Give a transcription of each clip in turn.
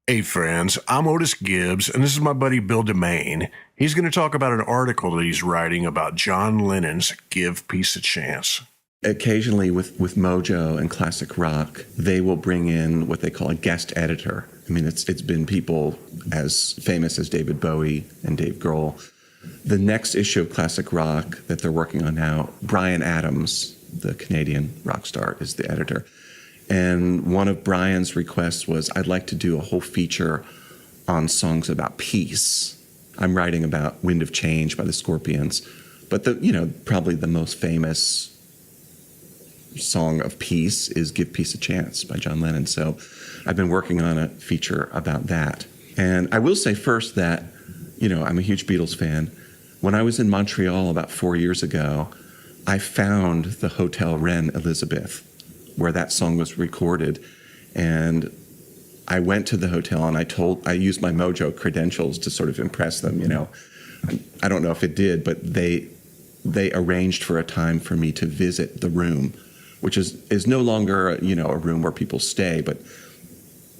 Hey friends, I'm Otis Gibbs, and this is my buddy Bill DeMain. He's going to talk about an article that he's writing about John Lennon's Give Peace a Chance. Occasionally with Mojo and classic rock, they will bring in what they call a guest editor. I mean, it's been people as famous as David Bowie and Dave Grohl. The next issue of classic rock that they're working on now, Bryan Adams, the Canadian rock star, is the editor. And one of Brian's requests was, I'd like to do a whole feature on songs about peace. I'm writing about Wind of Change by the Scorpions, but probably the most famous song of peace is Give Peace a Chance by John Lennon. So I've been working on a feature about that. And I will say first that, I'm a huge Beatles fan. When I was in Montreal about 4 years ago, I found the Hotel Reine Elizabeth, where that song was recorded. And I went to the hotel and I used my Mojo credentials to sort of impress them, I don't know if it did, but they arranged for a time for me to visit the room, which is no longer, a room where people stay, but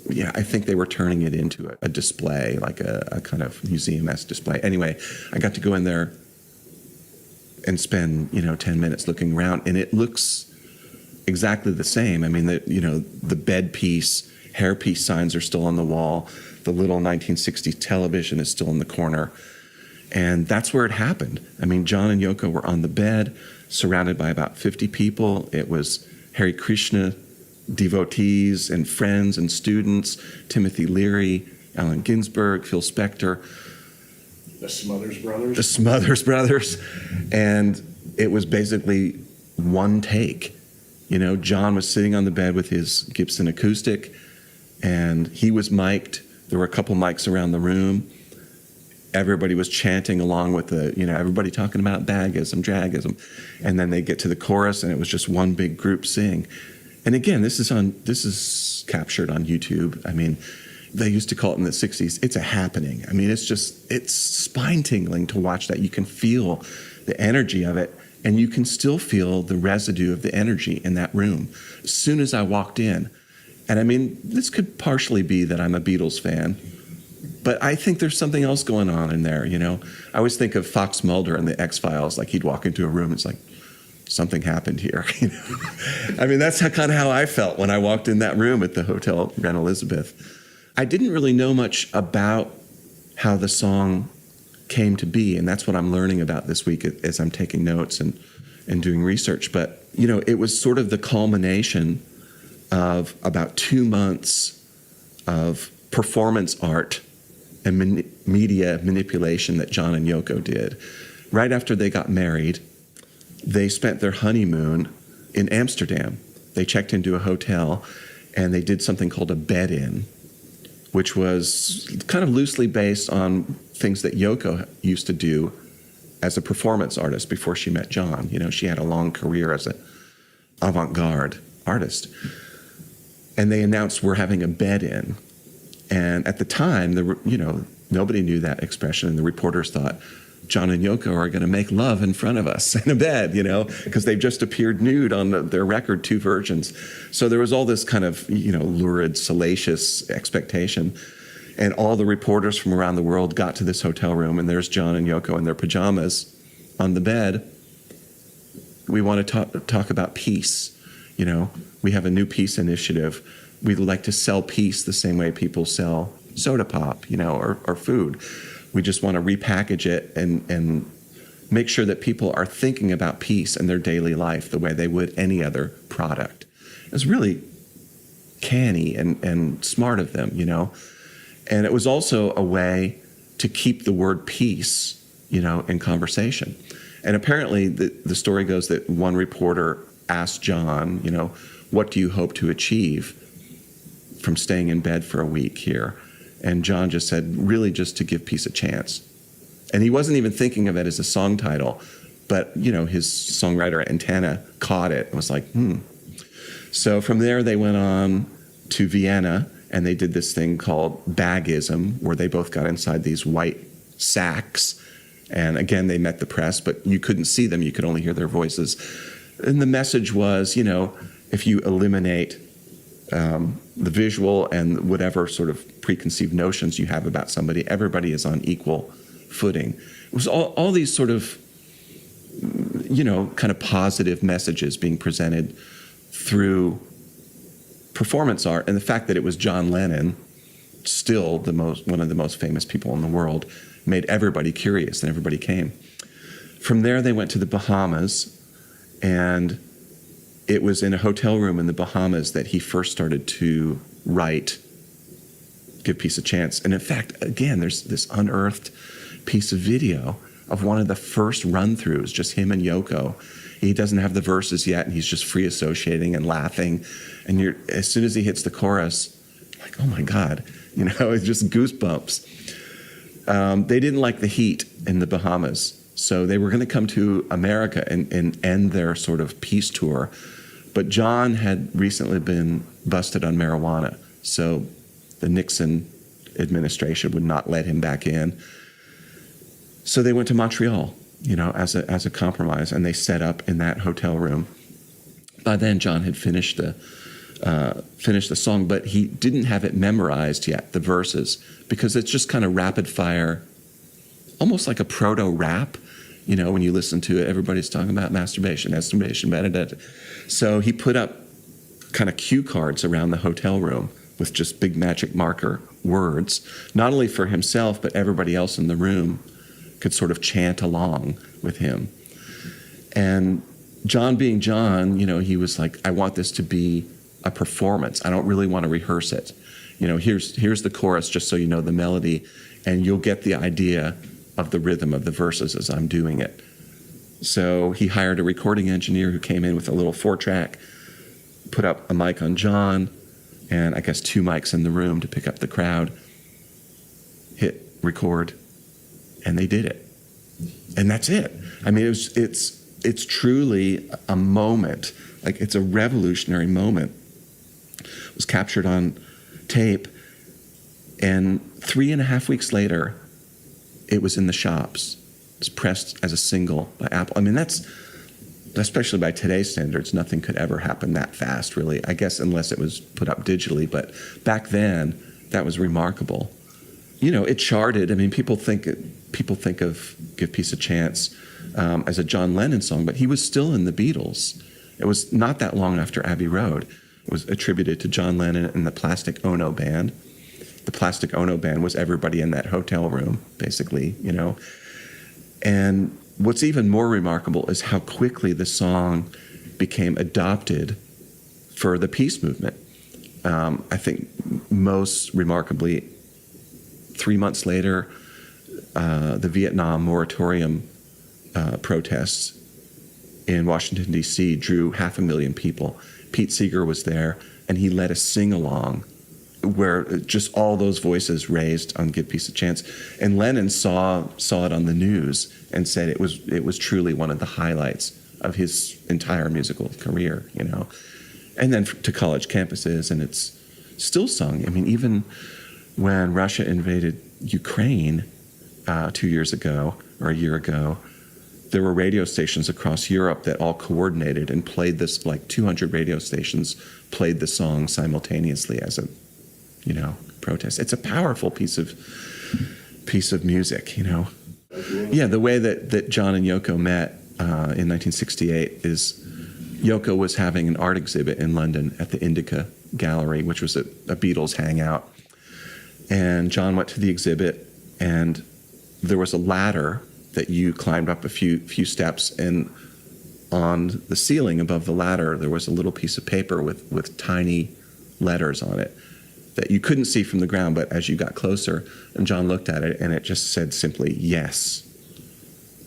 yeah, I think they were turning it into a display, like a kind of museum-esque display. Anyway, I got to go in there and spend, 10 minutes looking around, and it looks exactly the same. I mean, the bed piece, hairpiece signs are still on the wall. The little 1960s television is still in the corner. And that's where it happened. I mean, John and Yoko were on the bed, surrounded by about 50 people. It was Hare Krishna devotees and friends and students, Timothy Leary, Allen Ginsberg, Phil Spector. The Smothers Brothers. The Smothers Brothers. And it was basically one take. John was sitting on the bed with his Gibson acoustic, and he was mic'd. There were a couple mics around the room. Everybody was chanting along with everybody talking about bagism, dragism. And then they get to the chorus, and it was just one big group sing. And again, this is captured on YouTube. I mean, they used to call it in the 60s, it's a happening. I mean, it's spine-tingling to watch that. You can feel the energy of it. And you can still feel the residue of the energy in that room as soon as I walked in. And I mean, this could partially be that I'm a Beatles fan, but I think there's something else going on in there, I always think of Fox Mulder in the X-Files, like he'd walk into a room, it's like, something happened here. I mean, that's kind of how I felt when I walked in that room at the Hotel Reine Elizabeth. I didn't really know much about how the song came to be, and that's what I'm learning about this week as I'm taking notes and doing research. But it was sort of the culmination of about 2 months of performance art and media manipulation that John and Yoko did. Right after they got married, they spent their honeymoon in Amsterdam. They checked into a hotel and they did something called a bed-in, which was kind of loosely based on things that Yoko used to do as a performance artist before she met John. She had a long career as an avant-garde artist. And they announced, we're having a bed-in. And at the time, nobody knew that expression, and the reporters thought, John and Yoko are going to make love in front of us in a bed, because they've just appeared nude on their record, 2 versions. So there was all this kind of, lurid, salacious expectation. And all the reporters from around the world got to this hotel room, and there's John and Yoko in their pajamas on the bed. We want to talk about peace. We have a new peace initiative. We'd like to sell peace the same way people sell soda pop, or food. We just want to repackage it and make sure that people are thinking about peace in their daily life the way they would any other product. It was really canny and smart of them, And it was also a way to keep the word peace, in conversation. And apparently the story goes that one reporter asked John, what do you hope to achieve from staying in bed for a week here? And John just said, really just to give peace a chance. And he wasn't even thinking of it as a song title, but, his songwriter antenna caught it and was like, So from there, they went on to Vienna, and they did this thing called bagism, where they both got inside these white sacks. And again, they met the press, but you couldn't see them. You could only hear their voices. And the message was, if you eliminate the visual and whatever sort of preconceived notions you have about somebody, everybody is on equal footing. It was all these sort of, kind of positive messages being presented through performance art. And the fact that it was John Lennon, still one of the most famous people in the world, made everybody curious, and everybody came. From there, they went to the Bahamas, and it was in a hotel room in the Bahamas that he first started to write Give Peace a Chance. And in fact, again, there's this unearthed piece of video of one of the first run-throughs, just him and Yoko. He doesn't have the verses yet, and he's just free associating and laughing. And as soon as he hits the chorus, like, oh my God, it's just goosebumps. They didn't like the heat in the Bahamas, so they were going to come to America and end their sort of peace tour. But John had recently been busted on marijuana, so the Nixon administration would not let him back in. So they went to Montreal, as a compromise, and they set up in that hotel room. By then, John had finished the song, but he didn't have it memorized yet, the verses, because it's just kind of rapid fire, almost like a proto-rap. When you listen to it, everybody's talking about masturbation. So he put up kind of cue cards around the hotel room with just big magic marker words, not only for himself, but everybody else in the room could sort of chant along with him. And John being John, he was like, I want this to be a performance. I don't really want to rehearse it. Here's the chorus, just so you know the melody, and you'll get the idea of the rhythm of the verses as I'm doing it. So he hired a recording engineer who came in with a little 4-track, put up a mic on John, and I guess 2 mics in the room to pick up the crowd, hit record, and they did it. And that's it. I mean, it's truly a moment. Like, it's a revolutionary moment. It was captured on tape, and 3.5 weeks later, it was in the shops. It was pressed as a single by Apple. I mean, that's, especially by today's standards, nothing could ever happen that fast, really. I guess unless it was put up digitally. But back then, that was remarkable. It charted. I mean, people think of Give Peace a Chance as a John Lennon song, but he was still in the Beatles. It was not that long after Abbey Road. It was attributed to John Lennon and the Plastic Ono Band. The Plastic Ono Band was everybody in that hotel room, basically, And what's even more remarkable is how quickly the song became adopted for the peace movement. I think most remarkably, 3 months later, the Vietnam moratorium protests in Washington, D.C. drew 500,000 people. Pete Seeger was there, and he led a sing-along where just all those voices raised on Give Peace a Chance. And Lennon saw it on the news and said it was truly one of the highlights of his entire musical career, And then to college campuses, and it's still sung. I mean, even when Russia invaded Ukraine 2 years ago, or a year ago, there were radio stations across Europe that all coordinated and played this, like 200 radio stations played the song simultaneously as a protest. It's a powerful piece of music, Yeah, the way that John and Yoko met in 1968 is Yoko was having an art exhibit in London at the Indica Gallery, which was a Beatles hangout. And John went to the exhibit, and there was a ladder that you climbed up a few steps, and on the ceiling above the ladder there was a little piece of paper with tiny letters on it that you couldn't see from the ground, but as you got closer, and John looked at it, and it just said simply, yes.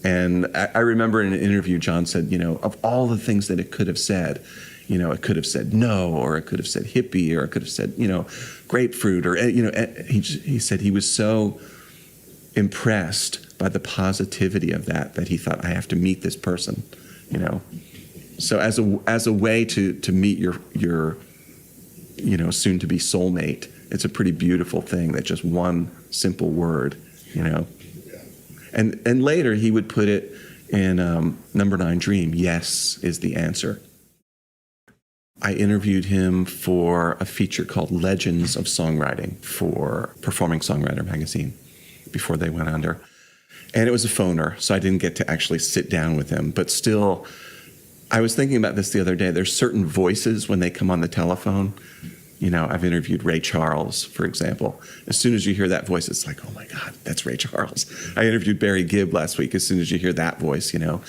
And I remember in an interview, John said, of all the things that it could have said, it could have said no, or it could have said hippie, or it could have said, grapefruit, or, he said he was so impressed by the positivity of that he thought, I have to meet this person, So as a way to meet your soon to be soulmate, it's a pretty beautiful thing that just one simple word, And later he would put it in Number 9 Dream, yes is the answer. I interviewed him for a feature called Legends of Songwriting for Performing Songwriter magazine before they went under. And it was a phoner, so I didn't get to actually sit down with him. But still, I was thinking about this the other day. There's certain voices when they come on the telephone. You know, I've interviewed Ray Charles, for example. As soon as you hear that voice, it's like, oh my God, that's Ray Charles. I interviewed Barry Gibb last week. As soon as you hear that voice, you know.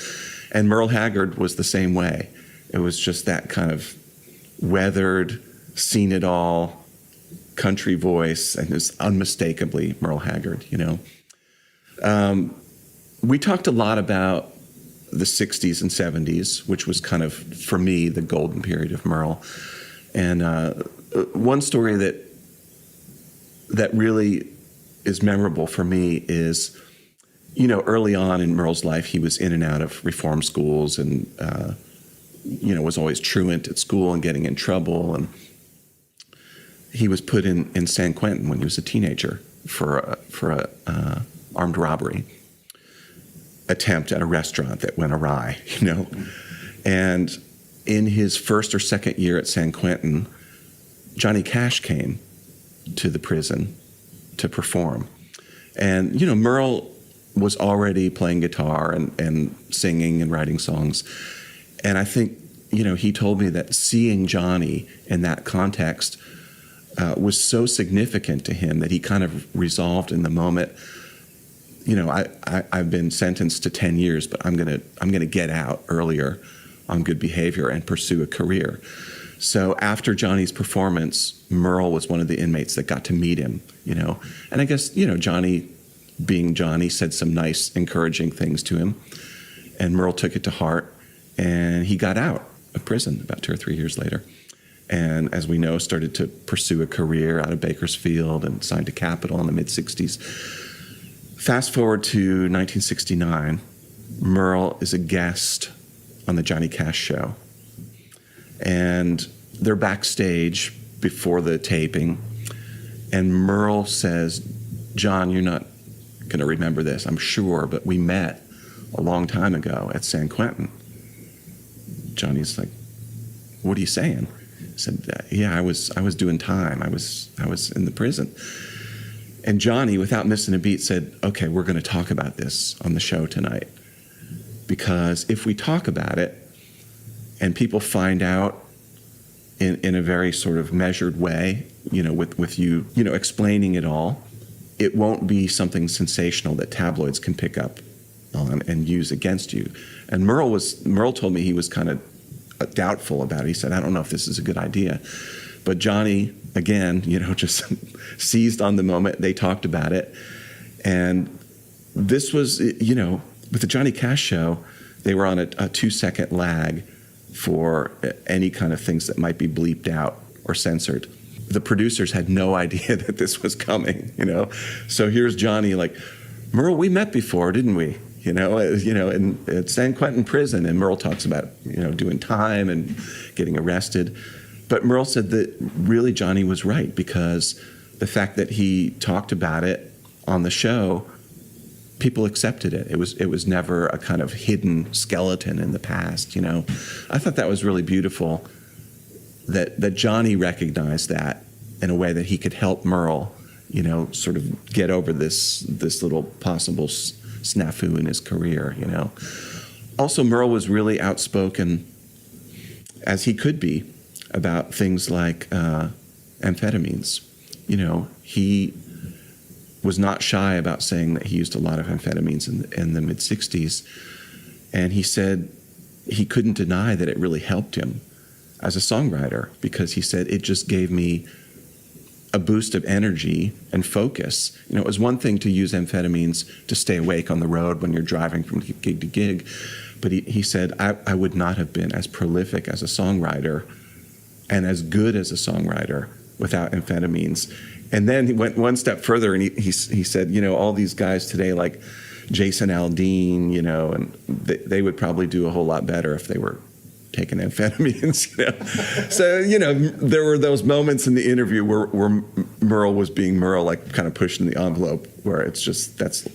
And Merle Haggard was the same way. It was just that kind of weathered, seen it all, country voice, and it's unmistakably Merle Haggard, you know. We talked a lot about the 60s and 70s, which was kind of, for me, the golden period of Merle. And one story that really is memorable for me is, you know, early on in Merle's life, he was in and out of reform schools and, you know, was always truant at school and getting in trouble. And he was put in San Quentin when he was a teenager for a armed robbery attempt at a restaurant that went awry, you know. And in his first or second year at San Quentin, Johnny Cash came to the prison to perform. And, you know, Merle was already playing guitar and singing and writing songs. And I think, you know, he told me that seeing Johnny in that context was so significant to him that he kind of resolved in the moment, you know, I've been sentenced to 10 years, but I'm gonna get out earlier on good behavior and pursue a career. So after Johnny's performance, Merle was one of the inmates that got to meet him, you know. And I guess, you know, Johnny, being Johnny, said some nice, encouraging things to him. And Merle took it to heart, and he got out of prison about 2 or 3 years later. And as we know, started to pursue a career out of Bakersfield and signed to Capitol in the mid-'60s. Fast forward to 1969, Merle is a guest on the Johnny Cash show. And they're backstage before the taping. And Merle says, John, you're not going to remember this, I'm sure, but we met a long time ago at San Quentin. Johnny's like, what are you saying? I said, yeah, I was doing time. I was in the prison. And Johnny, without missing a beat, said, okay, we're going to talk about this on the show tonight. Because if we talk about it and people find out in a very sort of measured way, you know, with you, you know, explaining it all, it won't be something sensational that tabloids can pick up on and use against you. And Merle told me he was kind of doubtful about it. He said, I don't know if this is a good idea. But Johnny, again, you know, just seized on the moment. They talked about it. And this was, you know, with the Johnny Cash show, they were on a 2-second lag for any kind of things that might be bleeped out or censored. The producers had no idea that this was coming, you know. So here's Johnny like, Merle, we met before, didn't we? You know, at San Quentin prison. And Merle talks about, you know, doing time and getting arrested. But Merle said that really Johnny was right, because the fact that he talked about it on the show, people accepted it. It was never a kind of hidden skeleton in the past, you know. I thought that was really beautiful that Johnny recognized that in a way that he could help Merle, you know, sort of get over this little possible snafu in his career, you know. Also, Merle was really outspoken, as he could be, about things like amphetamines. You know, he was not shy about saying that he used a lot of amphetamines in the mid-'60s. And he said he couldn't deny that it really helped him as a songwriter, because he said it just gave me a boost of energy and focus. You know, it was one thing to use amphetamines to stay awake on the road when you're driving from gig to gig. But he said, I would not have been as prolific as a songwriter and as good as a songwriter without amphetamines. And then he went one step further, and he said, you know, all these guys today like Jason Aldean, you know, and they would probably do a whole lot better if they were taking amphetamines, you know. So, you know, there were those moments in the interview where Merle was being Merle, like kind of pushing the envelope, where it's just, that's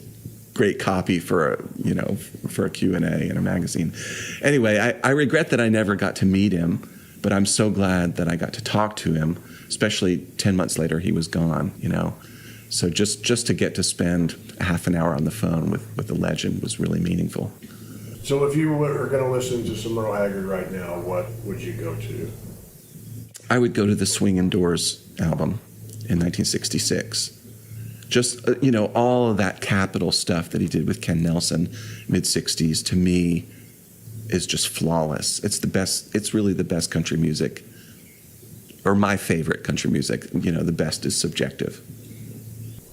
great copy for a Q&A in a magazine. Anyway, I regret that I never got to meet him, But I'm so glad that I got to talk to him, especially 10 months later, he was gone, you know. So just to get to spend a half an hour on the phone with the legend was really meaningful. So if you were going to listen to some Merle Haggard right now, what would you go to? I would go to the Swingin' Doors album in 1966. Just, you know, all of that Capitol stuff that he did with Ken Nelson, mid-60s, to me is just flawless. It's the best. It's really the best country music, or my favorite country music. You know, the best is subjective.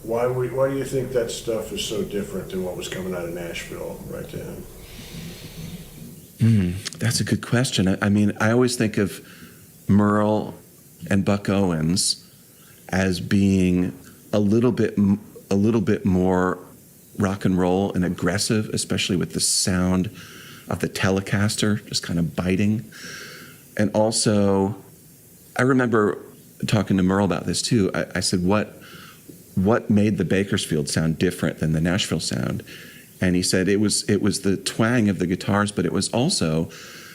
Why do you think that stuff is so different than what was coming out of Nashville right then? That's a good question. I mean, I always think of Merle and Buck Owens as being a little bit more rock and roll and aggressive, especially with the sound of the Telecaster, just kind of biting. And also, I remember talking to Merle about this too. I said, what made the Bakersfield sound different than the Nashville sound? And he said it was the twang of the guitars, but it was also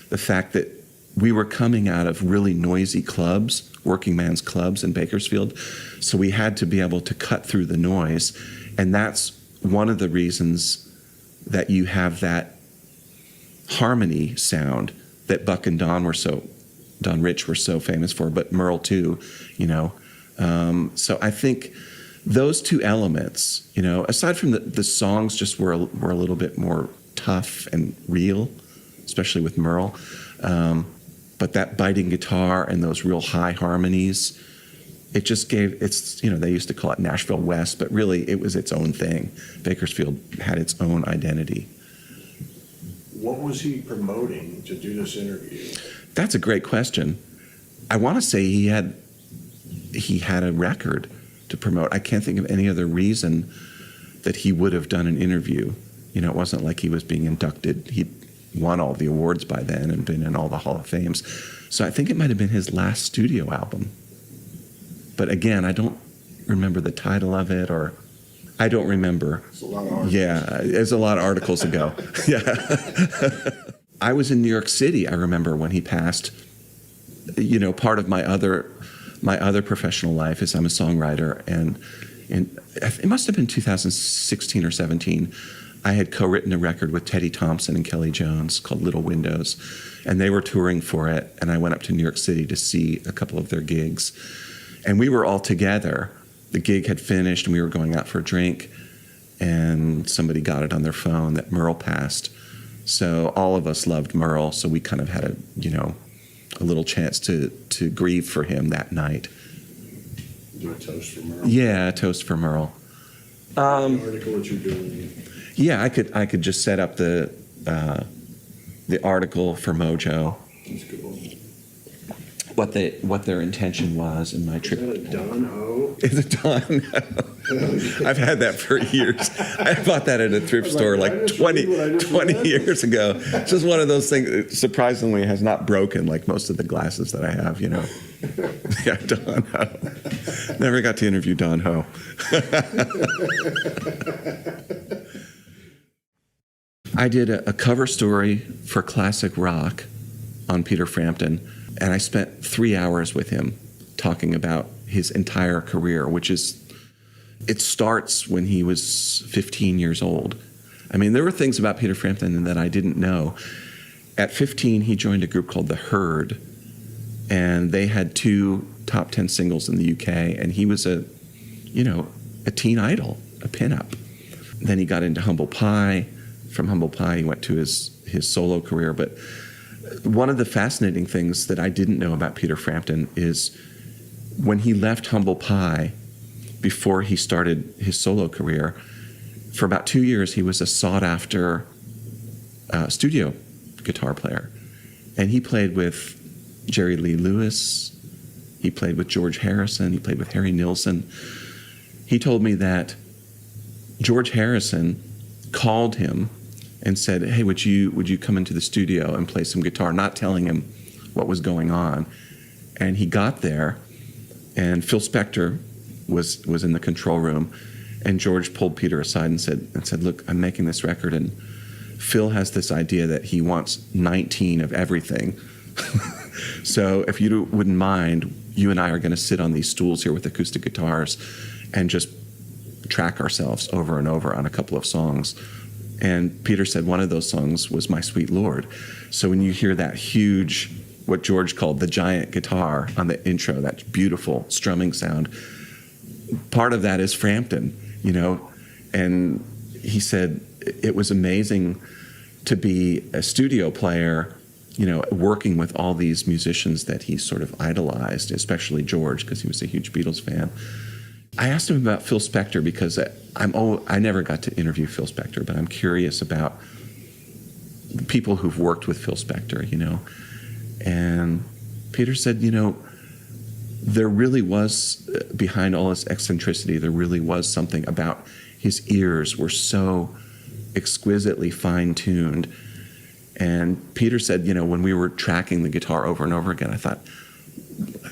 the fact that we were coming out of really noisy clubs, working man's clubs in Bakersfield. So we had to be able to cut through the noise. And that's one of the reasons that you have that harmony sound that Buck and Don Rich were so famous for, but Merle too, you know. So I think those two elements, you know, aside from the songs just were a little bit more tough and real, especially with Merle. But that biting guitar and those real high harmonies, it just gave, it's, you know, they used to call it Nashville West, but really it was its own thing. Bakersfield had its own identity. What was he promoting to do this interview? That's a great question. I want to say he had a record to promote. I can't think of any other reason that he would have done an interview. You know, it wasn't like he was being inducted. He won all the awards by then and been in all the Hall of Fames. So I think it might have been his last studio album. But again, I don't remember the title of it, or I don't remember. It's a lot of articles. Yeah, there's a lot of articles ago. Yeah. I was in New York City, I remember, when he passed. You know, part of my other professional life is I'm a songwriter, and it must have been 2016 or 17. I had co-written a record with Teddy Thompson and Kelly Jones called Little Windows, and they were touring for it, and I went up to New York City to see a couple of their gigs. And we were all together. The gig had finished, and we were going out for a drink, and somebody got it on their phone that Merle passed. So all of us loved Merle, so we kind of had a little chance to grieve for him that night. Do a toast for Merle? Yeah, a toast for Merle. The article that you're doing. Yeah, I could just set up the article for Mojo. That's cool. What their intention was in my trip. Is that a Don Ho? It's a Don Ho. I've had that for years. I bought that at a thrift store like 20 years ago. It's just one of those things that surprisingly has not broken like most of the glasses that I have, you know. Yeah, Don Ho. Never got to interview Don Ho. I did a cover story for Classic Rock on Peter Frampton, and I spent 3 hours with him talking about his entire career, it starts when he was 15 years old. I mean, there were things about Peter Frampton that I didn't know. At 15, he joined a group called The Herd, and they had 2 top 10 singles in the UK, and he was a teen idol, a pinup. Then he got into Humble Pie. From Humble Pie, he went to his solo career. But one of the fascinating things that I didn't know about Peter Frampton is when he left Humble Pie, before he started his solo career, for about 2 years, he was a sought-after studio guitar player. And he played with Jerry Lee Lewis. He played with George Harrison. He played with Harry Nilsson. He told me that George Harrison called him and said, "Hey, would you come into the studio and play some guitar?" Not telling him what was going on. And he got there, and Phil Spector was in the control room, and George pulled Peter aside and said, "Look, I'm making this record, and Phil has this idea that he wants 19 of everything." So if you wouldn't mind, you and I are going to sit on these stools here with acoustic guitars and just track ourselves over and over on a couple of songs. And Peter said one of those songs was My Sweet Lord. So when you hear that huge, what George called the giant guitar on the intro, that beautiful strumming sound, part of that is Frampton, and he said it was amazing to be a studio player, working with all these musicians that he sort of idolized, especially George, because he was a huge Beatles fan. I asked him about Phil Spector because I never got to interview Phil Spector, but I'm curious about the people who've worked with Phil Spector, And Peter said, there really was, behind all his eccentricity, there really was something about his ears were so exquisitely fine-tuned. And Peter said, when we were tracking the guitar over and over again, I thought,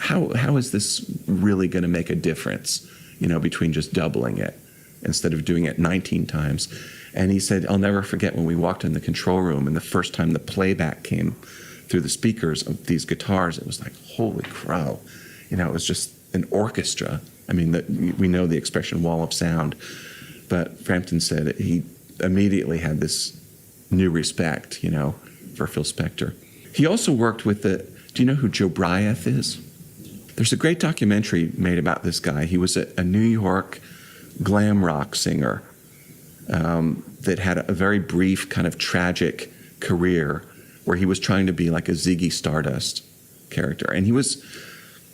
how is this really going to make a difference, between just doubling it instead of doing it 19 times? And he said, I'll never forget when we walked in the control room and the first time the playback came through the speakers of these guitars, it was like, holy crow. It was just an orchestra. I mean, we know the expression wall of sound, but Frampton said he immediately had this new respect, for Phil Spector. He also worked with do you know who Joe Bryeth is? There's a great documentary made about this guy. He was a New York glam rock singer that had a very brief kind of tragic career where he was trying to be like a Ziggy Stardust character. And he was,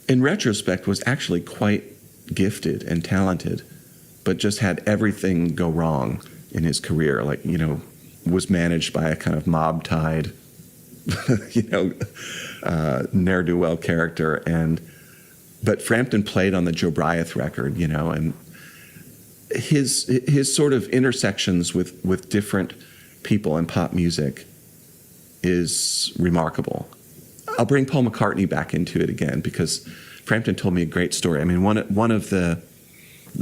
in retrospect, was actually quite gifted and talented, but just had everything go wrong in his career. Like, was managed by a kind of mob-tied, ne'er-do-well character. But Frampton played on the Joe Bryeth record, and his sort of intersections with different people in pop music is remarkable. I'll bring Paul McCartney back into it again because Frampton told me a great story. I mean, one of the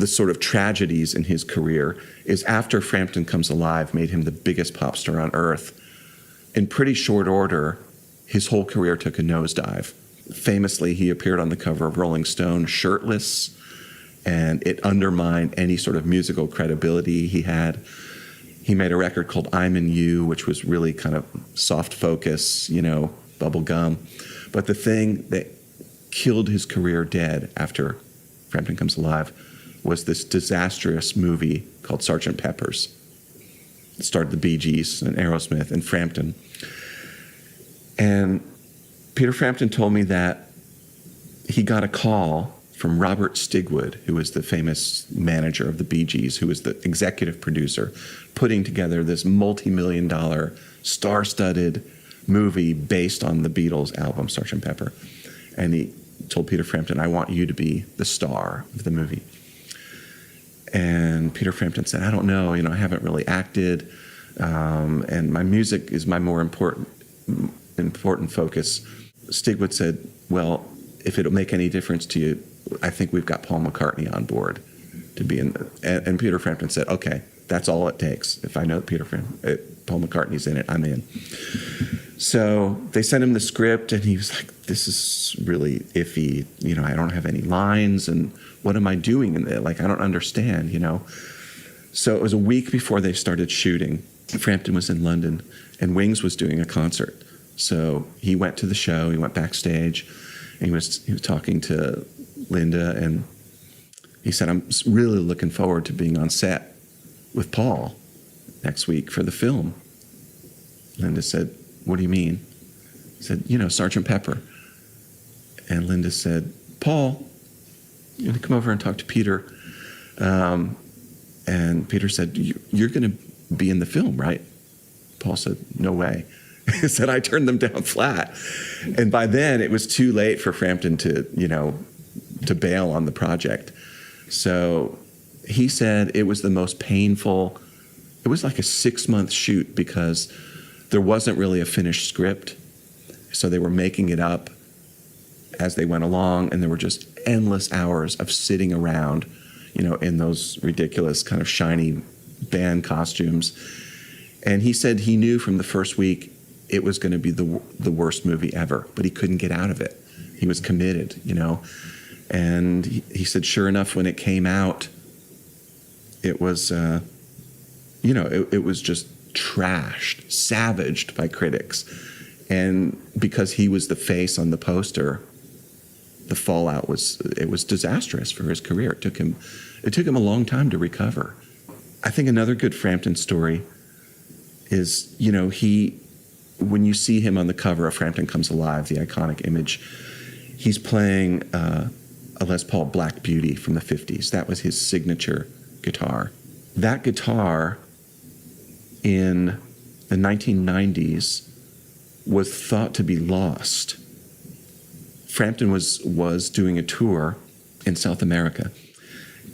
sort of tragedies in his career is after Frampton Comes Alive made him the biggest pop star on earth, in pretty short order, his whole career took a nosedive. Famously, he appeared on the cover of Rolling Stone shirtless, and it undermined any sort of musical credibility he had. He made a record called I'm in You, which was really kind of soft focus, bubble gum. But the thing that killed his career dead after Frampton Comes Alive was this disastrous movie called Sgt. Pepper's. It starred the Bee Gees and Aerosmith and Frampton. And Peter Frampton told me that he got a call from Robert Stigwood, who was the famous manager of the Bee Gees, who was the executive producer, putting together this multi-million-dollar, star-studded movie based on the Beatles album, Sgt. Pepper. And he told Peter Frampton, I want you to be the star of the movie. And Peter Frampton said, I don't know, I haven't really acted, and my music is my more important focus. Stigwood said, well, if it'll make any difference to you, I think we've got Paul McCartney on board to be in and Peter Frampton said, okay, that's all it takes. If I know that Paul McCartney's in it, I'm in. So they sent him the script, and he was like, this is really iffy. I don't have any lines, and what am I doing in there? Like, I don't understand, So it was a week before they started shooting. Frampton was in London, and Wings was doing a concert. So he went to the show, he went backstage, and he was talking to Linda, and he said, I'm really looking forward to being on set with Paul next week for the film. Linda said, what do you mean? He said, Sgt. Pepper. And Linda said, Paul, you want to come over and talk to Peter? And Peter said, you're going to be in the film, right? Paul said, no way. He said, I turned them down flat. And by then it was too late for Frampton to bail on the project. So he said it was the most painful. It was like a 6-month shoot because there wasn't really a finished script. So they were making it up as they went along, and there were just endless hours of sitting around, in those ridiculous kind of shiny band costumes. And he said he knew from the first week it was going to be the worst movie ever, but he couldn't get out of it. He was committed, And he said, sure enough, when it came out, it was, it was just trashed, savaged by critics. And because he was the face on the poster, the fallout was disastrous for his career. It took him a long time to recover. I think another good Frampton story is, when you see him on the cover of Frampton Comes Alive, the iconic image, he's playing a Les Paul Black Beauty from the 50s. That was his signature guitar. That guitar in the 1990s was thought to be lost. Frampton was doing a tour in South America,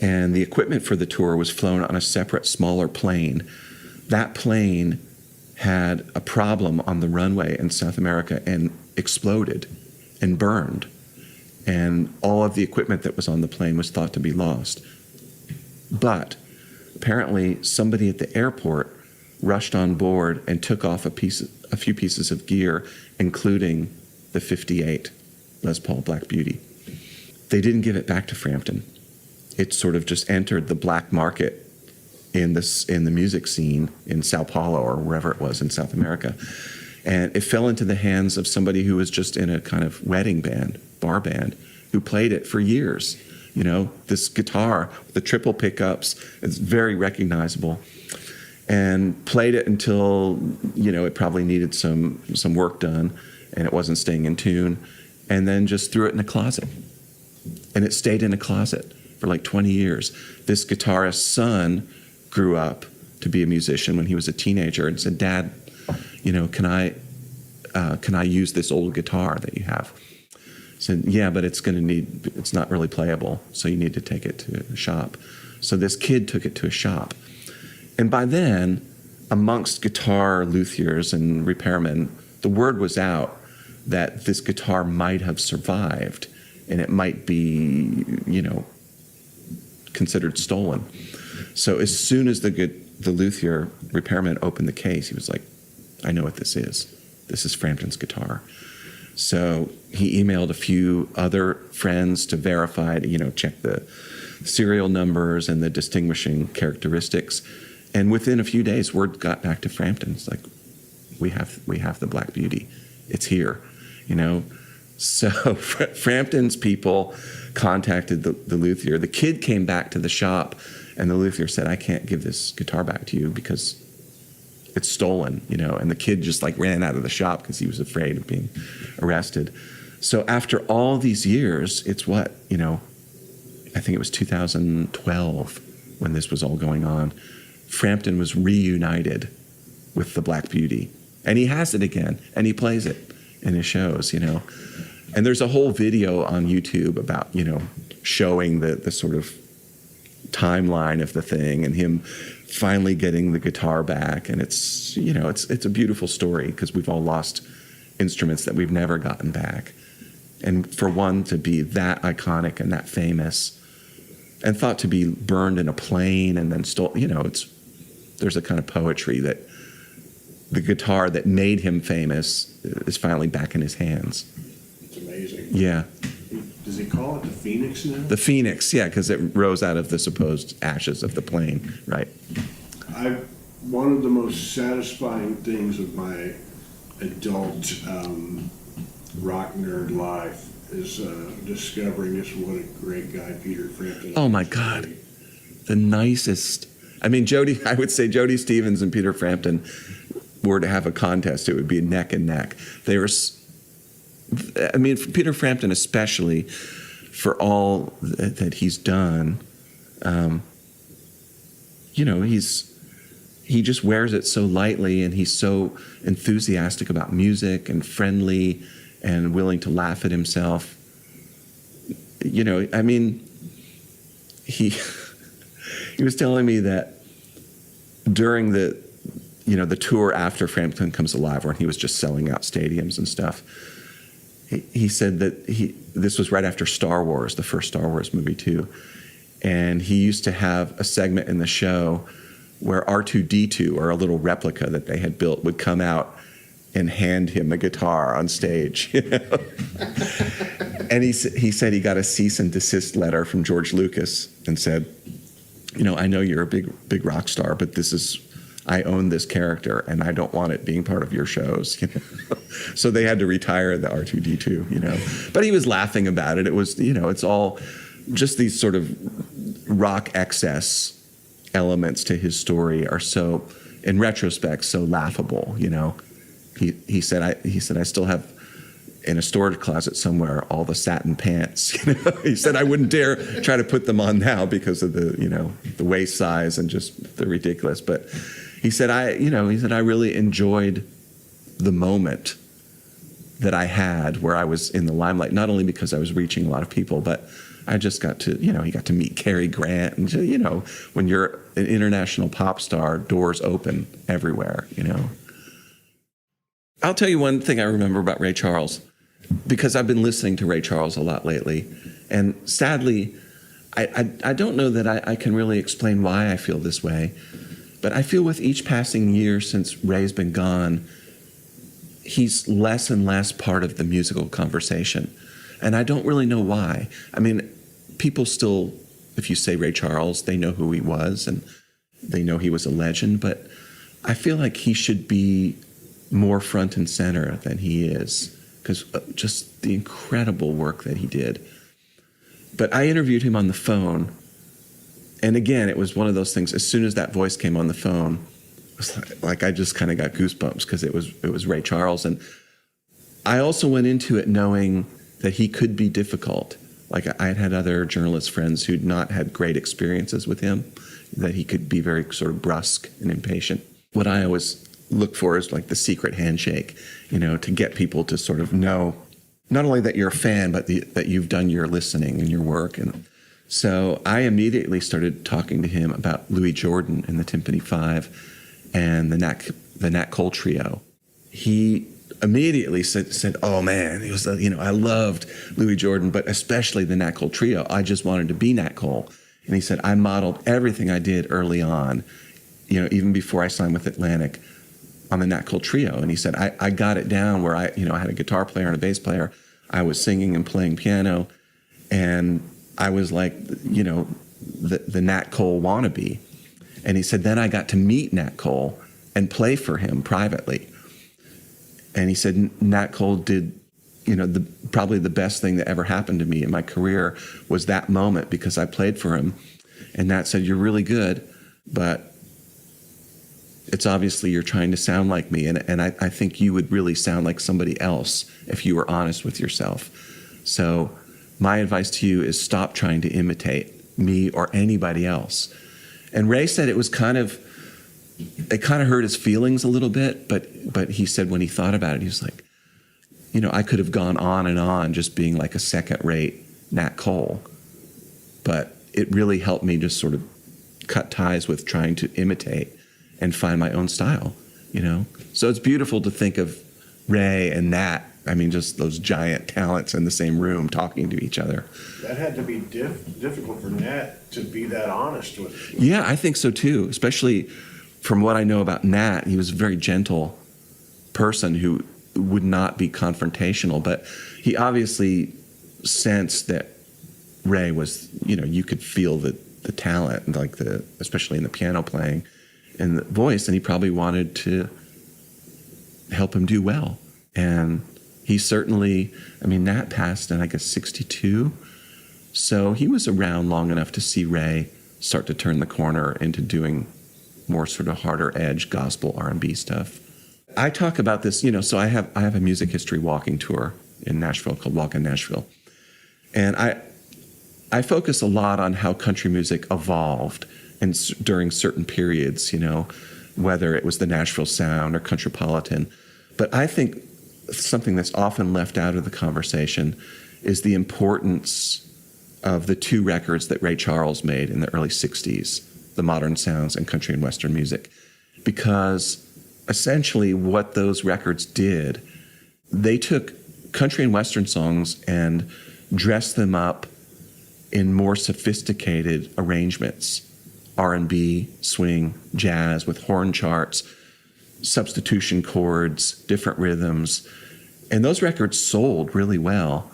and the equipment for the tour was flown on a separate, smaller plane. That plane had a problem on the runway in South America and exploded and burned. And all of the equipment that was on the plane was thought to be lost. But apparently somebody at the airport rushed on board and took off a few pieces of gear, including the 58 Les Paul Black Beauty. They didn't give it back to Frampton. It sort of just entered the black market in the music scene in Sao Paulo or wherever it was in South America. And it fell into the hands of somebody who was just in a kind of wedding band, bar band, who played it for years. This guitar, the triple pickups, it's very recognizable. And played it until, it probably needed some work done and it wasn't staying in tune. And then just threw it in a closet. And it stayed in a closet for like 20 years. This guitarist's son grew up to be a musician when he was a teenager and said, Dad, can I use this old guitar that you have? I said, yeah, but it's not really playable, so you need to take it to a shop. So this kid took it to a shop. And by then, amongst guitar luthiers and repairmen, the word was out that this guitar might have survived and it might be, considered stolen. So as soon as the luthier repairman opened the case, he was like, I know what this is. This is Frampton's guitar. So he emailed a few other friends to verify, check the serial numbers and the distinguishing characteristics. And within a few days, word got back to Frampton. It's like, we have the Black Beauty. It's here, So Frampton's people contacted the luthier. The kid came back to the shop, and the luthier said, I can't give this guitar back to you because it's stolen, And the kid just ran out of the shop because he was afraid of being arrested. So after all these years, it's what, I think it was 2012 when this was all going on. Frampton was reunited with the Black Beauty. And he has it again, and he plays it in his shows, And there's a whole video on YouTube about, showing the sort of timeline of the thing and him finally getting the guitar back. And it's a beautiful story because we've all lost instruments that we've never gotten back. And for one to be that iconic and that famous and thought to be burned in a plane and then there's a kind of poetry that the guitar that made him famous is finally back in his hands. It's amazing. Yeah. Does he call it the Phoenix now? The Phoenix, yeah, because it rose out of the supposed ashes of the plane, right? One of the most satisfying things of my adult rock nerd life is discovering just what a great guy Peter Frampton is. Oh my God, the nicest. I mean, I would say Jody Stevens and Peter Frampton were to have a contest, it would be neck and neck. Peter Frampton especially, for all that he's done, he just wears it so lightly, and he's so enthusiastic about music and friendly and willing to laugh at himself. He was telling me that during the tour after Frampton Comes Alive, when he was just selling out stadiums and stuff, he said that this was right after Star Wars, the first Star Wars movie too, and he used to have a segment in the show where R2-D2, or a little replica that they had built, would come out and hand him a guitar on stage. You know? And he said he got a cease and desist letter from George Lucas and said, you know, I know you're a big rock star, but I own this character and I don't want it being part of your shows. You know? So they had to retire the R2-D2, you know. But he was laughing about it. It was, you know, it's all just these sort of rock excess elements to his story are so, in retrospect, so laughable, you know. He said I still have in a storage closet somewhere all the satin pants. You know? He said I wouldn't dare try to put them on now because of the, you know, the waist size and just the ridiculous. But he said I really enjoyed the moment that I had where I was in the limelight, not only because I was reaching a lot of people, but I just got to, you know, he got to meet Cary Grant. And, you know, when you're an international pop star, doors open everywhere, you know. I'll tell you one thing I remember about Ray Charles, because I've been listening to Ray Charles a lot lately. And sadly, I don't know that I can really explain why I feel this way, but I feel with each passing year since Ray's been gone, he's less and less part of the musical conversation. And I don't really know why. I mean, people still, if you say Ray Charles, they know who he was and they know he was a legend, but I feel like he should be more front and center than he is, because just the incredible work that he did. But I interviewed him on the phone, and again, it was one of those things, as soon as that voice came on the phone, it was like I just kind of got goosebumps because it was Ray Charles. And I also went into it knowing that he could be difficult. Like I had had other journalist friends who'd not had great experiences with him, that he could be very sort of brusque and impatient. What I always look for is like the secret handshake, you know, to get people to sort of know not only that you're a fan, but that you've done your listening and your work. And so I immediately started talking to him about Louis Jordan and the Timpani Five and the Nat Cole Trio. He immediately said, oh man, he was, you know, I loved Louis Jordan, but especially the Nat Cole Trio. I just wanted to be Nat Cole. And he said, I modeled everything I did early on, you know, even before I signed with Atlantic, on the Nat Cole Trio. And he said, I got it down where I had a guitar player and a bass player. I was singing and playing piano, and I was like, you know, the Nat Cole wannabe. And he said, then I got to meet Nat Cole and play for him privately. And he said, Nat Cole did, you know, probably the best thing that ever happened to me in my career was that moment, because I played for him. And Nat said, you're really good, but it's obviously you're trying to sound like me, and I think you would really sound like somebody else if you were honest with yourself. So my advice to you is stop trying to imitate me or anybody else. And Ray said it kind of hurt his feelings a little bit, but he said when he thought about it, he was like, you know, I could have gone on and on just being like a second-rate Nat Cole, but it really helped me just sort of cut ties with trying to imitate and find my own style, you know? So it's beautiful to think of Ray and Nat, I mean, just those giant talents in the same room talking to each other. That had to be difficult for Nat to be that honest with you. Yeah, I think so too, especially from what I know about Nat. He was a very gentle person who would not be confrontational, but he obviously sensed that Ray was, you know, you could feel the talent, like especially in the piano playing and the voice, and he probably wanted to help him do well. And he certainly, I mean, Nat passed in, I guess, 62. So he was around long enough to see Ray start to turn the corner into doing more sort of harder edge gospel R&B stuff. I talk about this, you know, so I have a music history walking tour in Nashville called Walk in Nashville. And I focus a lot on how country music evolved and during certain periods, you know, whether it was the Nashville sound or Countrypolitan. But I think something that's often left out of the conversation is the importance of the two records that Ray Charles made in the early 60s, the Modern Sounds and Country and Western Music. Because essentially what those records did, they took country and Western songs and dressed them up in more sophisticated arrangements, R&B, swing, jazz with horn charts, substitution chords, different rhythms. And those records sold really well.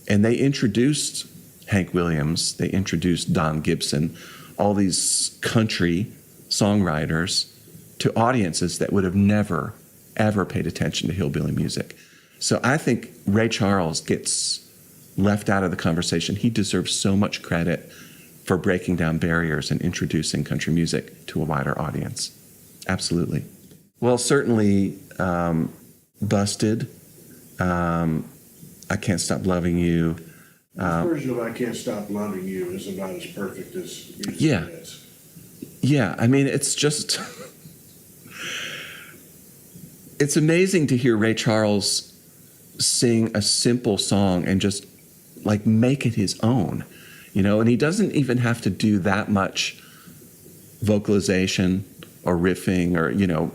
And they introduced Hank Williams, they introduced Don Gibson, all these country songwriters to audiences that would have never, ever paid attention to hillbilly music. So I think Ray Charles gets left out of the conversation. He deserves so much credit for breaking down barriers and introducing country music to a wider audience. Absolutely. Well, certainly Busted, I Can't Stop Loving You. The version of I Can't Stop Loving You is about as perfect as music Yeah. is. Yeah, I mean, it's just, it's amazing to hear Ray Charles sing a simple song and just like make it his own, you know, and he doesn't even have to do that much vocalization or riffing or, you know,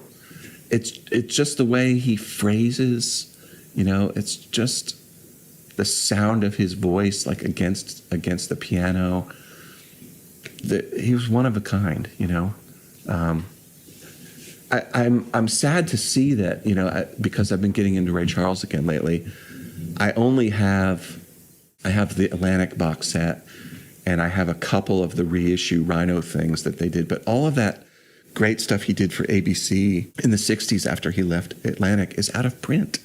it's just the way he phrases, you know, it's just the sound of his voice like against the piano. He was one of a kind, you know. I'm sad to see that, you know, because I've been getting into Ray Charles again lately. I have the Atlantic box set, and I have a couple of the reissue Rhino things that they did, but all of that great stuff he did for ABC in the 60s after he left Atlantic is out of print.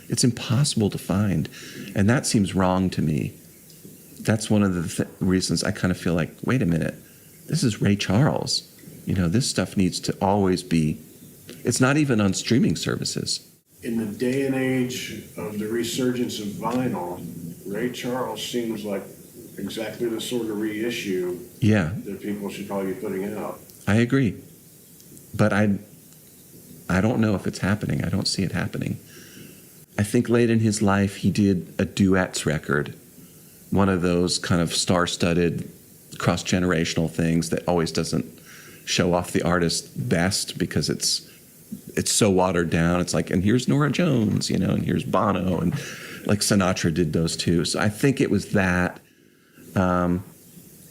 It's impossible to find, and that seems wrong to me. That's one of the reasons I kind of feel like, wait a minute, this is Ray Charles. You know, this stuff needs to always be, it's not even on streaming services. In the day and age of the resurgence of vinyl, Ray Charles seems like exactly the sort of reissue that people should probably be putting out. I agree. But I don't know if it's happening. I don't see it happening. I think late in his life, he did a duets record, one of those kind of star-studded, cross-generational things that always doesn't show off the artist best because it's so watered down. It's like, and here's Norah Jones, you know, and here's Bono, and like Sinatra did those too. So I think it was that.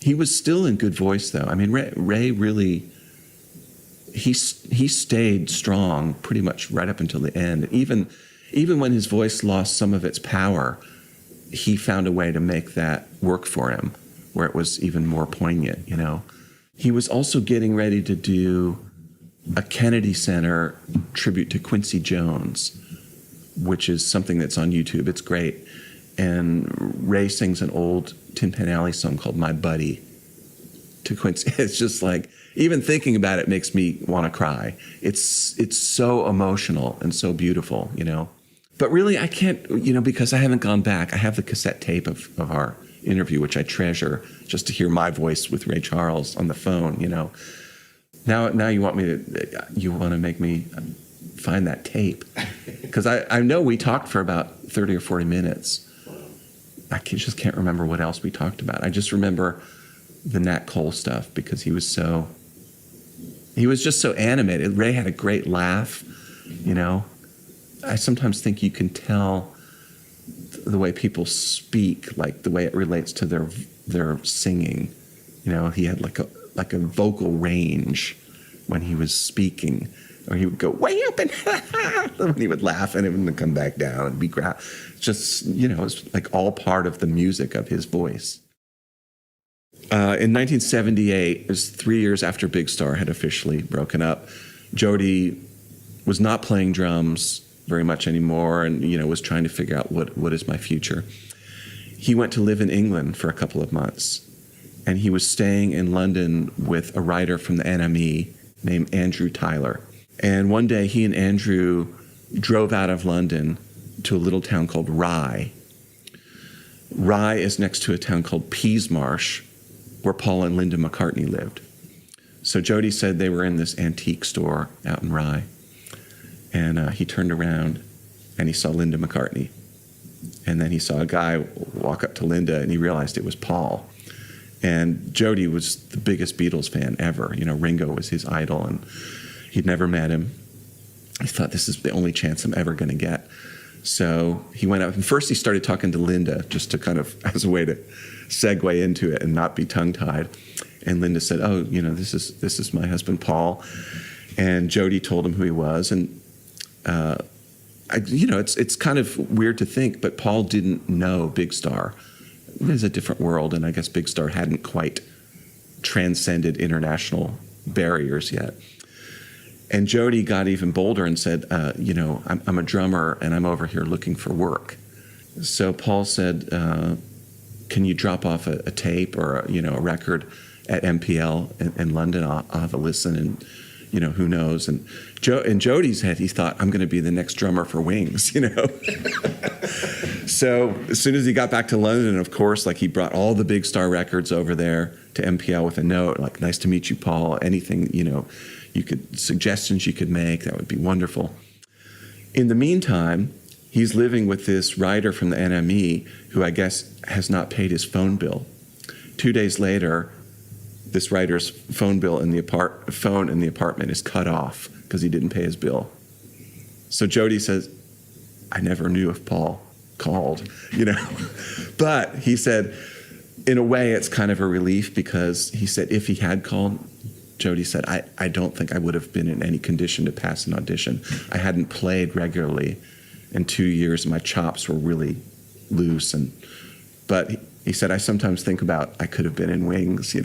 He was still in good voice, though. I mean, Ray really, he stayed strong pretty much right up until the end. Even when his voice lost some of its power, he found a way to make that work for him, where it was even more poignant, you know. He was also getting ready to do a Kennedy Center tribute to Quincy Jones, which is something that's on YouTube. It's great. And Ray sings an old Tin Pan Alley song called My Buddy to Quincy. It's just like, even thinking about it makes me want to cry. It's so emotional and so beautiful, you know. But really, I can't, you know, because I haven't gone back. I have the cassette tape of our interview, which I treasure, just to hear my voice with Ray Charles on the phone, you know. Now you want to make me find that tape. Because I know we talked for about 30 or 40 minutes. Just can't remember what else we talked about. I just remember the Nat Cole stuff because he was just so animated. Ray had a great laugh, you know. I sometimes think you can tell the way people speak, like the way it relates to their singing. You know, he had like a vocal range when he was speaking, or he would go way up and when he would laugh, and it would come back down and be just, you know, it's like all part of the music of his voice. In 1978, it was 3 years after Big Star had officially broken up, Jody was not playing drums very much anymore, and, you know, was trying to figure out what is my future. He went to live in England for a couple of months, and he was staying in London with a writer from the NME named Andrew Tyler. And one day he and Andrew drove out of London to a little town called Rye. Rye is next to a town called Peasmarsh, where Paul and Linda McCartney lived. So Jody said they were in this antique store out in Rye. And he turned around and he saw Linda McCartney. And then he saw a guy walk up to Linda, and he realized it was Paul. And Jody was the biggest Beatles fan ever. You know, Ringo was his idol, and he'd never met him. He thought, this is the only chance I'm ever going to get. So he went up, and first he started talking to Linda, just to kind of, as a way to segue into it and not be tongue-tied. And Linda said, oh, you know, this is my husband, Paul. And Jody told him who he was. And, it's kind of weird to think, but Paul didn't know Big Star. It was a different world, and I guess Big Star hadn't quite transcended international barriers yet. And Jody got even bolder and said, I'm a drummer, and I'm over here looking for work. So Paul said, can you drop off a tape or a record at MPL in London? I'll have a listen, and who knows. And in Jody's head, he thought, I'm going to be the next drummer for Wings. So as soon as he got back to London, of course, like, he brought all the Big Star records over there to MPL with a note, like, nice to meet you, Paul. Anything suggestions you could make, that would be wonderful. In the meantime, he's living with this writer from the NME who I guess has not paid his phone bill. 2 days later, this writer's phone in the apartment is cut off because he didn't pay his bill. So Jody says, I never knew if Paul called, But he said, in a way, it's kind of a relief, because he said if he had called, Jody said, I don't think I would have been in any condition to pass an audition. I hadn't played regularly in 2 years, and my chops were really loose. But he said, I sometimes think about I could have been in Wings, I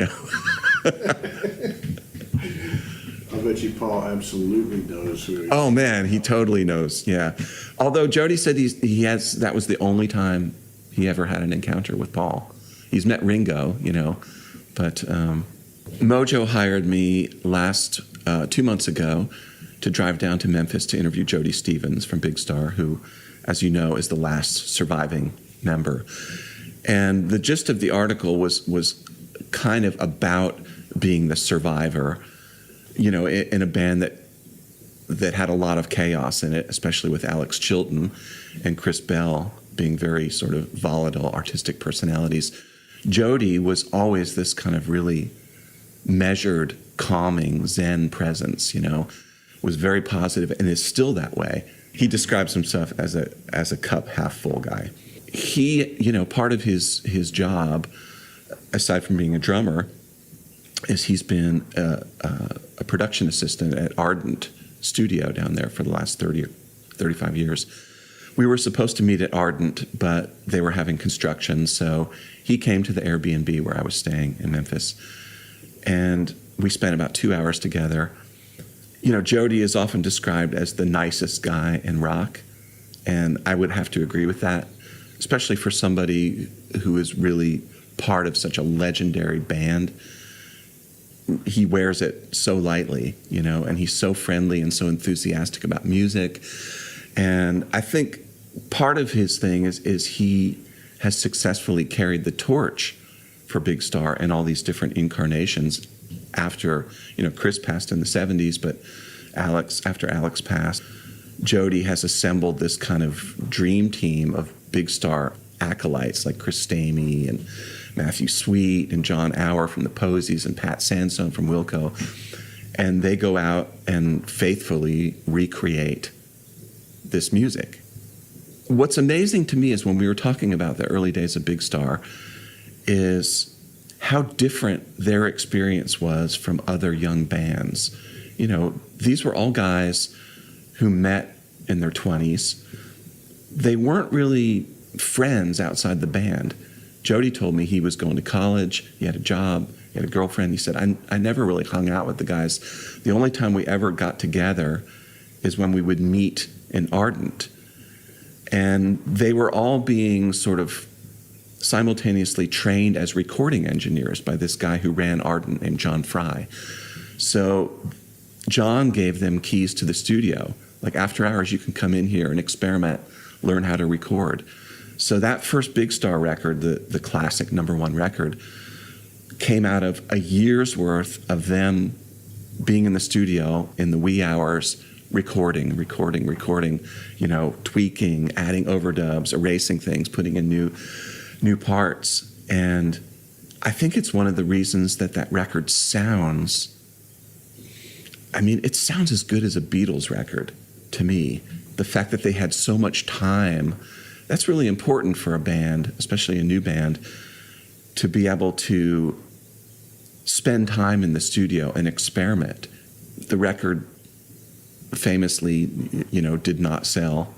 bet you Paul absolutely knows who he is. Oh, man, he totally knows, yeah. Although Jody said that was the only time he ever had an encounter with Paul. He's met Ringo, but Mojo hired me 2 months ago to drive down to Memphis to interview Jody Stevens from Big Star, who, as you know, is the last surviving member. And the gist of the article was kind of about being the survivor, in a band that had a lot of chaos in it, especially with Alex Chilton and Chris Bell being very sort of volatile artistic personalities. Jody was always this kind of really measured, calming, zen presence, was very positive and is still that way. He describes himself as a cup half full guy. He, part of his job, aside from being a drummer, is he's been a production assistant at Ardent studio down there for the last 30 or 35 years. We were supposed to meet at Ardent, but they were having construction, so he came to the Airbnb where I was staying in Memphis, and we spent about 2 hours together. Jody is often described as the nicest guy in rock, and I would have to agree with that, especially for somebody who is really part of such a legendary band. He wears it so lightly, and he's so friendly and so enthusiastic about music. And I think part of his thing is he has successfully carried the torch for Big Star and all these different incarnations after, Chris passed in the 70s, but after Alex passed, Jody has assembled this kind of dream team of Big Star acolytes like Chris Stamey and Matthew Sweet and John Auer from the Posies and Pat Sandstone from Wilco. And they go out and faithfully recreate this music. What's amazing to me is when we were talking about the early days of Big Star is how different their experience was from other young bands. These were all guys who met in their 20s. They weren't really friends outside the band. Jody told me he was going to college, he had a job, he had a girlfriend. He said, I never really hung out with the guys. The only time we ever got together is when we would meet in Ardent. And they were all being sort of simultaneously trained as recording engineers by this guy who ran Ardent named John Fry. So John gave them keys to the studio. Like, after hours, you can come in here and experiment, learn how to record. So that first Big Star record, the classic #1 record, came out of a year's worth of them being in the studio in the wee hours, recording, tweaking, adding overdubs, erasing things, putting in new parts. And I think it's one of the reasons that record sounds, it sounds as good as a Beatles record to me. The fact that they had so much time, that's really important for a band, especially a new band, to be able to spend time in the studio and experiment. The record famously, did not sell.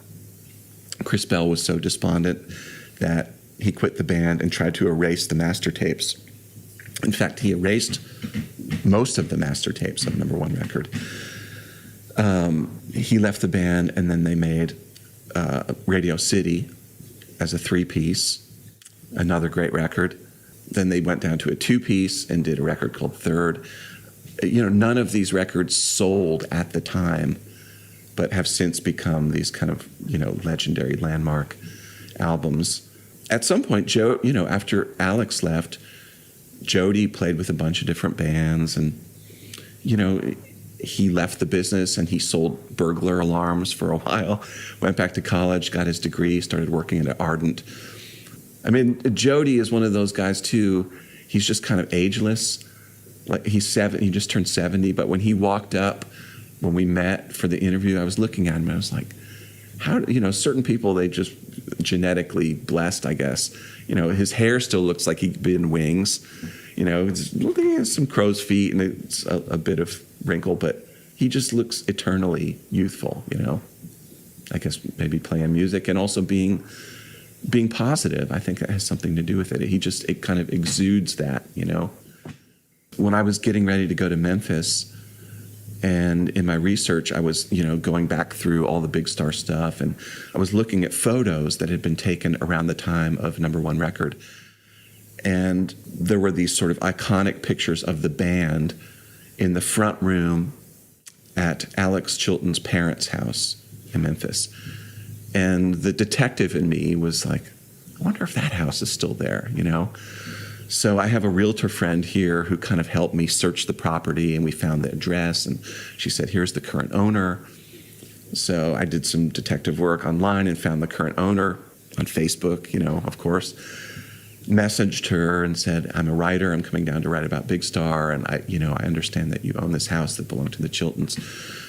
Chris Bell was so despondent that he quit the band and tried to erase the master tapes. In fact, he erased most of the master tapes of number one record. He left the band, and then they made Radio City as a 3-piece, another great record. Then they went down to a 2-piece and did a record called Third. None of these records sold at the time, but have since become these kind of, legendary landmark albums. At some point, Joe, after Alex left, Jody played with a bunch of different bands, and, he left the business and he sold burglar alarms for a while, went back to college, got his degree, started working at Ardent. I mean, Jody is one of those guys too. He's just kind of ageless. Like he just turned 70, but when he walked up, when we met for the interview, I was looking at him and I was like, how, certain people, they just genetically blessed, I guess. His hair still looks like he'd been wings. He has some crow's feet and it's a bit of wrinkle, but he just looks eternally youthful, I guess maybe playing music and also being positive. I think that has something to do with it. It kind of exudes that, When I was getting ready to go to Memphis, and in my research, I was, going back through all the Big Star stuff, and I was looking at photos that had been taken around the time of number one record. And there were these sort of iconic pictures of the band in the front room at Alex Chilton's parents' house in Memphis. And the detective in me was like, I wonder if that house is still there, So I have a realtor friend here who kind of helped me search the property, and we found the address, and she said, here's the current owner. So I did some detective work online and found the current owner on Facebook, of course. Messaged her and said, I'm a writer, I'm coming down to write about Big Star, and I understand that you own this house that belonged to the Chiltons.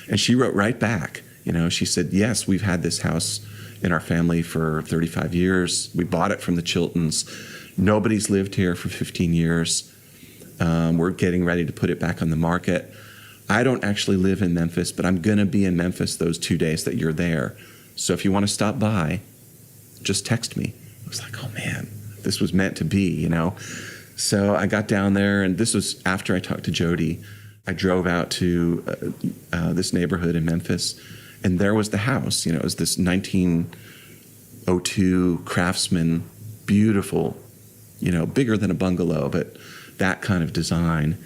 And she wrote right back, she said, yes, we've had this house in our family for 35 years. We bought it from the Chiltons. Nobody's lived here for 15 years. We're getting ready to put it back on the market. I don't actually live in Memphis, but I'm going to be in Memphis those 2 days that you're there. So if you want to stop by, just text me. I was like, oh man, this was meant to be, So I got down there, and this was after I talked to Jody. I drove out to this neighborhood in Memphis, and there was the house. It was this 1902 Craftsman, beautiful, bigger than a bungalow, but that kind of design.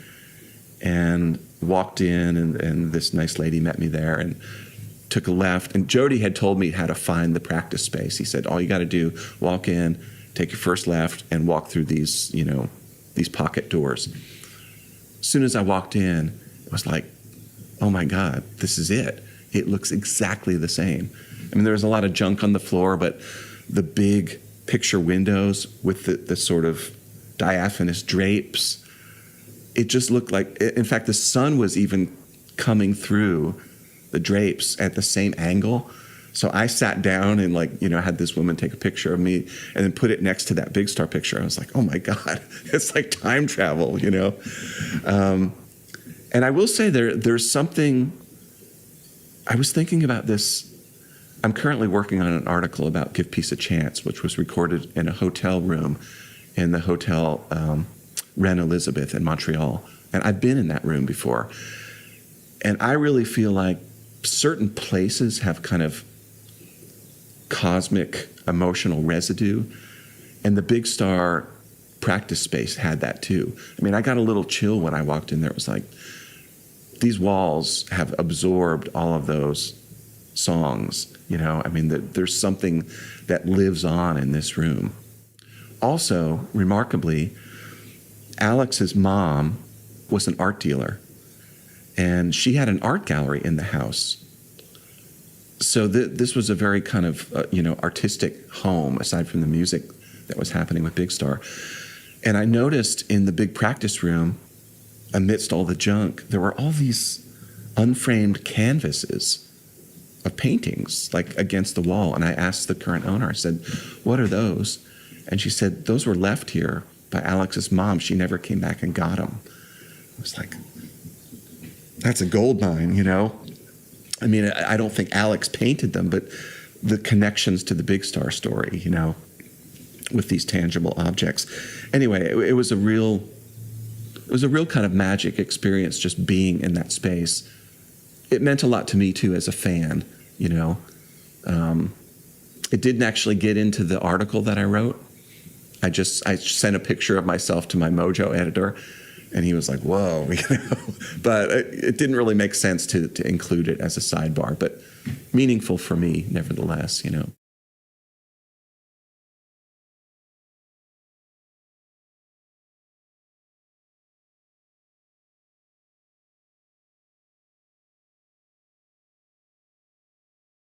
And walked in, and this nice lady met me there and took a left. And Jody had told me how to find the practice space. He said, all you got to do, walk in, take your first left, and walk through these, these pocket doors. As soon as I walked in, it was like, oh my God, this is it. It looks exactly the same. I mean, there was a lot of junk on the floor, but the big picture windows with the sort of diaphanous drapes, it just looked like, in fact, the sun was even coming through the drapes at the same angle. So I sat down and had this woman take a picture of me and then put it next to that Big Star picture. I was like, oh my God, it's like time travel, And I will say there's something, I was thinking about this. I'm currently working on an article about Give Peace a Chance, which was recorded in a hotel room in the Hotel Reine Elizabeth in Montreal. And I've been in that room before. And I really feel like certain places have kind of cosmic emotional residue. And the Big Star practice space had that too. I mean, I got a little chill when I walked in there. It was like, these walls have absorbed all of those songs, I mean, there's something that lives on in this room. Also, remarkably, Alex's mom was an art dealer, and she had an art gallery in the house. So this was a very kind of, artistic home, aside from the music that was happening with Big Star. And I noticed in the big practice room, amidst all the junk, there were all these unframed canvases of paintings, like against the wall. And I asked the current owner, I said, what are those? And she said, those were left here by Alex's mom. She never came back and got them. I was like, that's a gold mine, I mean, I don't think Alex painted them, but the connections to the Big Star story, you know, with these tangible objects. Anyway, it was a real kind of magic experience just being in that space. It meant a lot to me too as a fan, you know. It didn't actually get into the article that I wrote. I sent a picture of myself to my Mojo editor, and he was like, "Whoa," you know. But it didn't really make sense to include it as a sidebar, but meaningful for me nevertheless, you know.